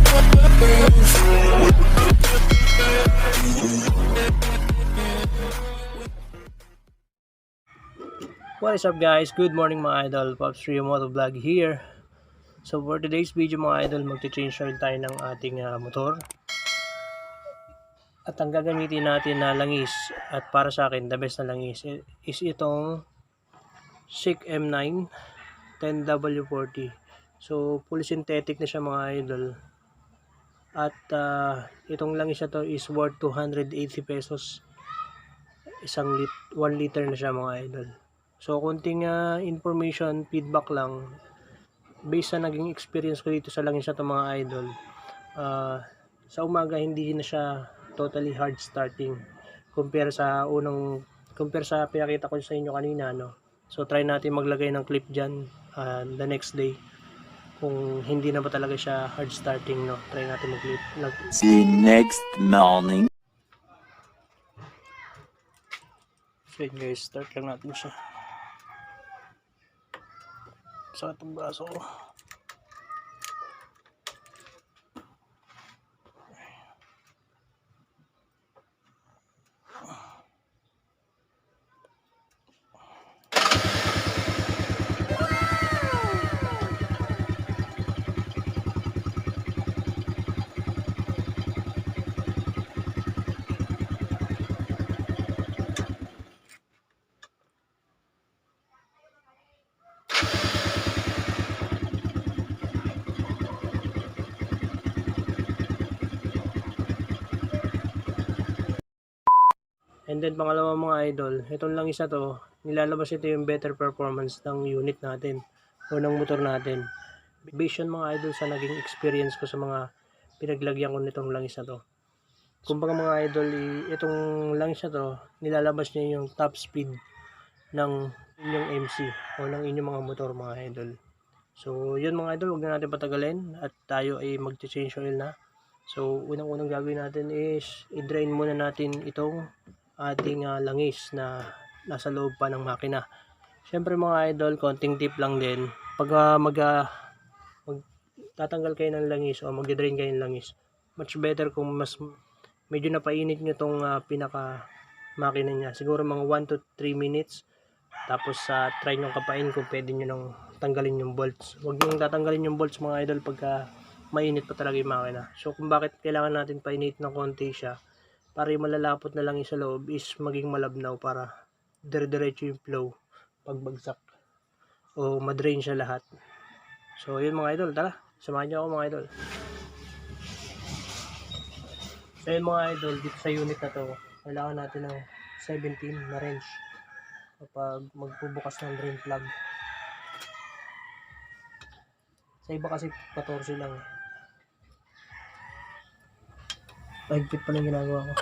What is up guys? Good morning mga idol. Pops Rio Moto Vlog here. So for today's video mga idol, magte-change oil tayo ng ating motor. At ang gagamitin natin na langis, at para sa akin the best na langis is itong ZIC M9 10W40. So full synthetic na siya mga idol. At itong langis na to is worth 280 pesos. 1 liter na siya mga idol. So, konting information, feedback lang. Based sa naging experience ko dito sa langis na ito mga idol. Sa umaga, hindi na siya totally hard starting. Compare sa pinakita ko sa inyo kanina. No? So, try natin maglagay ng clip dyan the next day. Kung hindi na ba talaga siya hard starting. No? Try natin mag-clip. See next morning. So, guys, start lang natin siya. Sa itong braso ko. And then pangalawa mga idol, itong lang isa to, nilalabas ito yung better performance ng unit natin o ng motor natin. Based yun mga idol sa naging experience ko sa mga pinaglagyan ko nitong langis na to. Kumbaga mga idol, itong langis na to, nilalabas niya yung top speed ng inyong MC o ng inyong mga motor mga idol. So yun mga idol, huwag na natin patagalin at tayo ay mag-change oil na. So unang-unang gagawin natin is i-drain muna natin itong ating langis na nasa loob pa ng makina. Syempre mga idol, konting tip lang din. Pag tatanggal kayo ng langis o mag-drain kayo ng langis, much better kung mas medyo napainit nyo tong pinaka makina nya. Siguro mga 1 to 3 minutes. Tapos try nyo kapain kung pwede nyo nang tanggalin yung bolts. Huwag nyo tatanggalin yung bolts mga idol pagka mainit pa talaga yung makina. So kung bakit kailangan natin painit ng konti siya, para yung malalapot na lang yung sa loob is maging malabnaw para dire-diretso yung flow pagbagsak o madrain siya lahat. So yun mga idol, tara samahan nyo ako mga idol. So yun mga idol, dito sa unit na to kailangan natin ng 17 na wrench kapag magbubukas ng drain plug. Sa iba kasi 14 lang. Mahigpit pa lang ginagawa ko.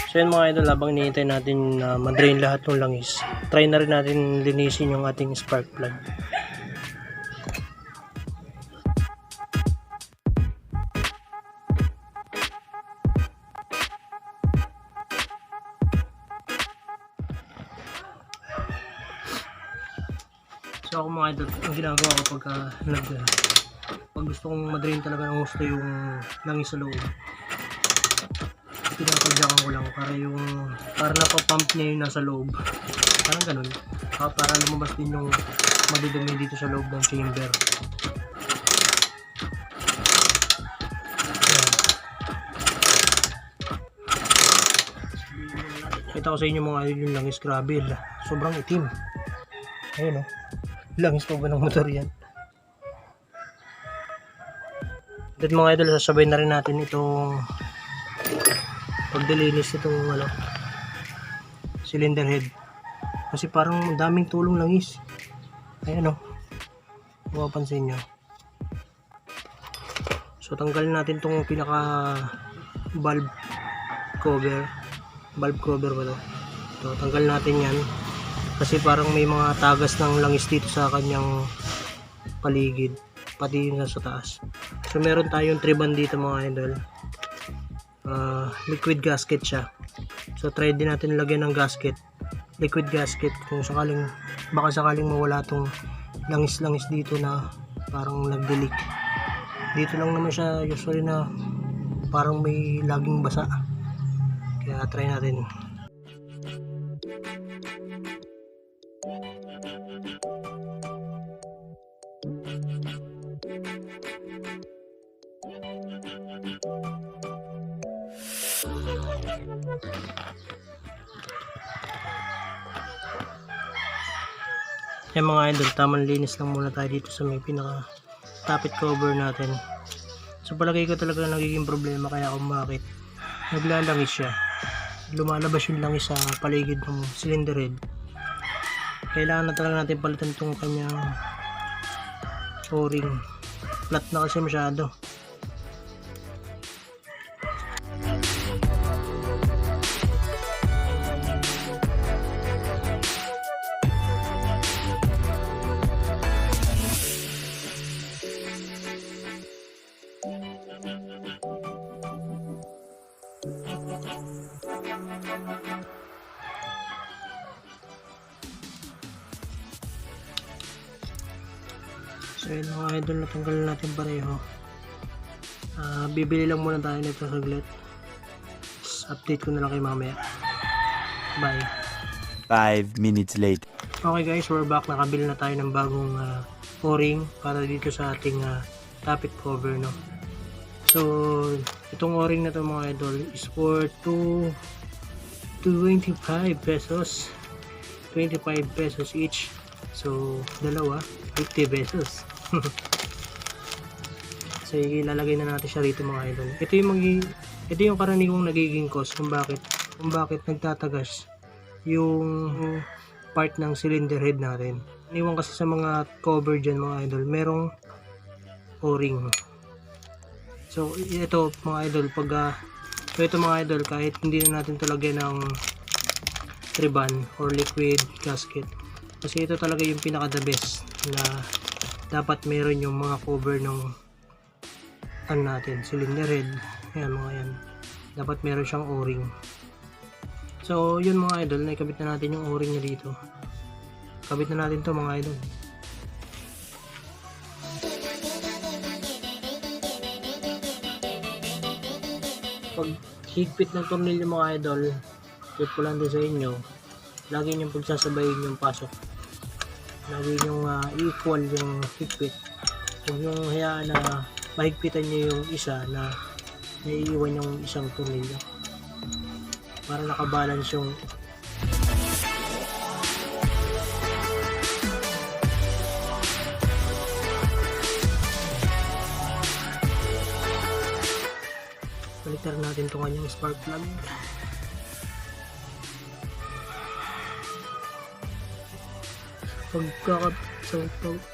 So yun mga idol, habang hinihintay natin na madrain lahat ng langis, try na rin natin linisin yung ating spark plug. So ako mga idol, ang ginagawa ko pag gusto kong madrain talaga ng gusto yung langis sa loob, pinapagdakan ko lang para napapump niya yung nasa loob, parang ganun, para lumabas din yung madudumi dito sa loob ng chamber. Kita ko sa inyo mga idol yung langis, grabe, sobrang itim. Ayun o, langis pa ba ng motor yan? At mga idol, sasabay na rin natin itong pagdilinis itong cylinder head, kasi parang daming tulong langis. Ayan o, mapapansin nyo. So tanggalin natin itong pinaka valve cover ba to? So tanggal natin yan kasi parang may mga tagas ng langis dito sa kanyang paligid, pati yung sa taas. So meron tayong triban dito mga idol. liquid gasket siya. So try din natin lagyan ng gasket, liquid gasket, kung sakaling baka sakaling mawala tong langis dito na parang nagde-leak. Dito lang naman siya usually na parang may laging basa, kaya try natin. Yan mga idol, tamang linis lang muna tayo dito sa may pinaka tappet cover natin. So palagay ko talaga nagiging problema kaya kung bakit naglalangis siya, lumalabas yung langis sa paligid ng cylinder head. Kailangan na talaga natin palitan itong kanyang o-ring, flat na kasi masyado. So yun mga idol, natanggalan natin pareho. Bibili lang muna tayo nito saglit. Update ko na lang kayo mamaya. Bye. 5 minutes later. Okay guys, we're back. Nakabili na tayo ng bagong o-ring para dito sa ating tappet cover, no. So itong o-ring na to mga idol is for 25 pesos. 25 pesos each. So dalawa, 50 pesos. So ilalagay na natin siya rito mga idol. Ito yung karaniwang nagiging cause kung bakit nagtatagas yung part ng cylinder head natin. Iniwan kasi sa mga cover dyan mga idol, merong o-ring. So ito mga idol, ito mga idol, kahit hindi na natin talagyan ng ribbon or liquid gasket, kasi ito talaga yung pinaka the best na dapat meron yung mga cover ng natin, cylinder head. Ayan mga yan, dapat meron siyang o-ring. So yun mga idol, naikabit na natin yung o-ring niya dito. Kabit na natin to mga idol. Pag higpit ng tornilyo mga idol, tip ko lang din sa inyo, lagi niyong pagsasabayin yung pasok. Lagi niyong equal yung higpit. Huwag niyong hayaan na mahigpitan niyo yung isa na naiiwan yung isang tornilyo, para nakabalance yung baliktad natin itong kanyang spark plug.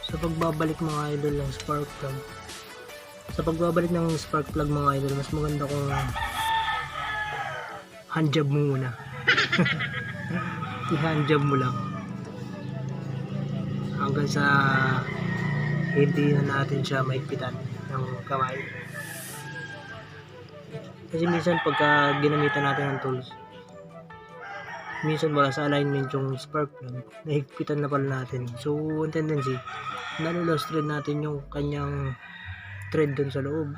Sa pagbabalik mga idol ng spark plug, mga idol, mas maganda kung handjob mo muna. I-handjob mo lang hanggang sa hindi na natin siya mahigpitan ng kamay. Kasi minsan pagka ginamitan natin ng tools, minsan wala sa alignment yung spark plug, nahigpitan na pala natin. So ang tendency, nalo-lost thread natin yung kanyang thread dun sa loob.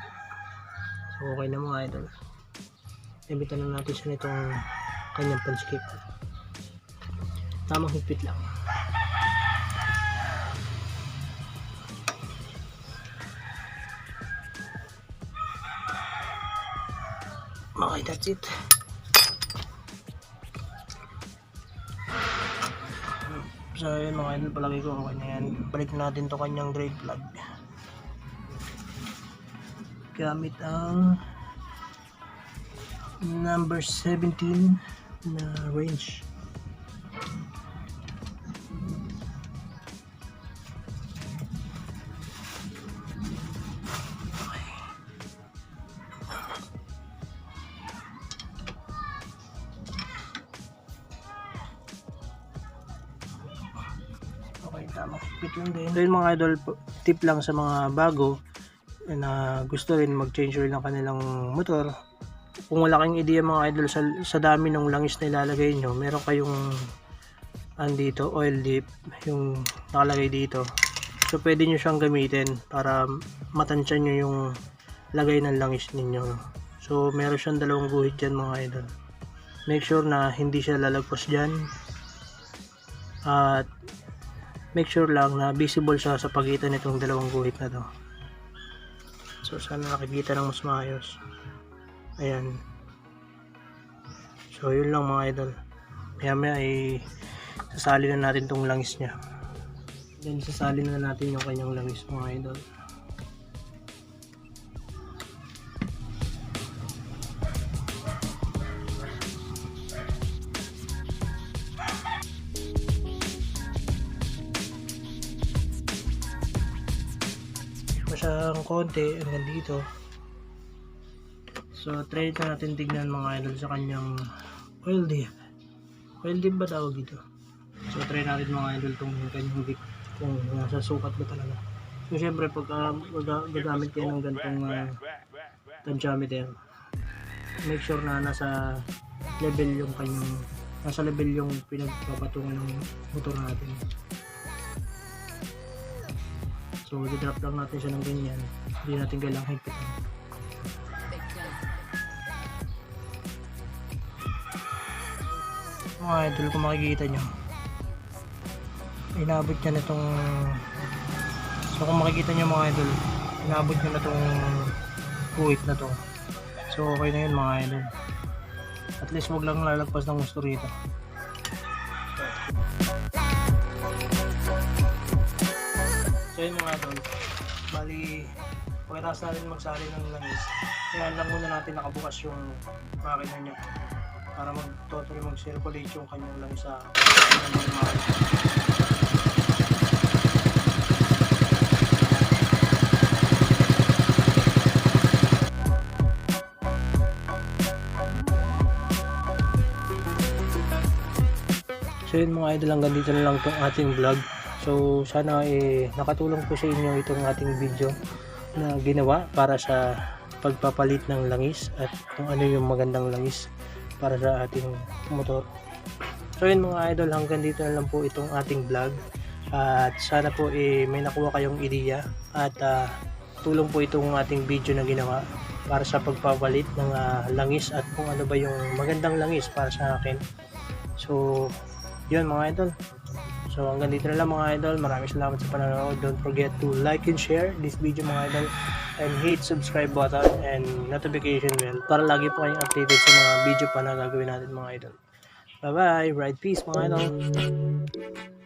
So okay na mga idol, ibitan na natin siya nitong kanyang panskip. Tamang higpit lang. Okay, that's it. So yun mga idol, palagay ko okay na yan. Balik natin to kanyang drain plug gamit ang number 17 na range. Okay, tama. Fit lang din. So yun mga idol, tip lang sa mga bago na gusto rin mag-change oil ng kanilang motor. kung wala kayong ideya mga idol sa dami ng langis na ilalagay nyo, meron kayong andito oil dip yung nakalagay dito, so pwede nyo siyang gamitin para matansya nyo yung lagay ng langis ninyo. So meron siyang dalawang guhit dyan mga idol, make sure na hindi siya lalagpas dyan at make sure lang na visible siya sa pagitan nitong dalawang guhit na to. So sana nakikita ng mas maayos. Ayan. So yun lang mga idol. Maya ay sasali na natin tong langis nya. Then sasali na natin yung kanyang langis mga idol. Masyadong konti hanggang dito. So try natin tignan mga idol sa kanyang oil dip. Oil dip ba tawag dito? So try natin mga idol itong kanyang dip kung nasa sukat ba talaga. So syempre pag gagamit kayo ng ganitong tensiometer, make sure na nasa level yung kanyang, nasa level yung pinagpapatungan ng motor natin. So i-drop lang natin siya ng ganyan, hindi natin kailangan higpitan. Mga idol, kung makikita nyo, inabot niya na itong, so kung makikita nyo mga idol, inabot niya na itong guhit na to. So okay na yun mga idol, at least wag lang lalagpas ng gusto rito. So yun mga idol, bali pagkatapos natin magsali ng langis, kaya lang muna natin nakabukas yung makina niya para totally mag-circulate yung kanyang langis sa normal. So yun mga idol, hanggang dito na lang itong ating vlog. So sana nakatulong po sa inyo itong ating video na ginawa para sa pagpapalit ng langis at kung ano yung magandang langis para sa ating motor. So yun mga idol, hanggang dito na lang po itong ating vlog at sana po may nakuha kayong ideya at tulong po itong ating video na ginawa para sa pagpapalit ng langis at kung ano ba yung magandang langis para sa akin. So yun mga idol, so hanggang dito na lang mga idol, maraming salamat sa panonood. Don't forget to like and share this video mga idol, and hit subscribe button and notification bell para lagi po kayong updated sa mga video pa na gagawin natin mga idol. Bye bye, ride peace mga idol.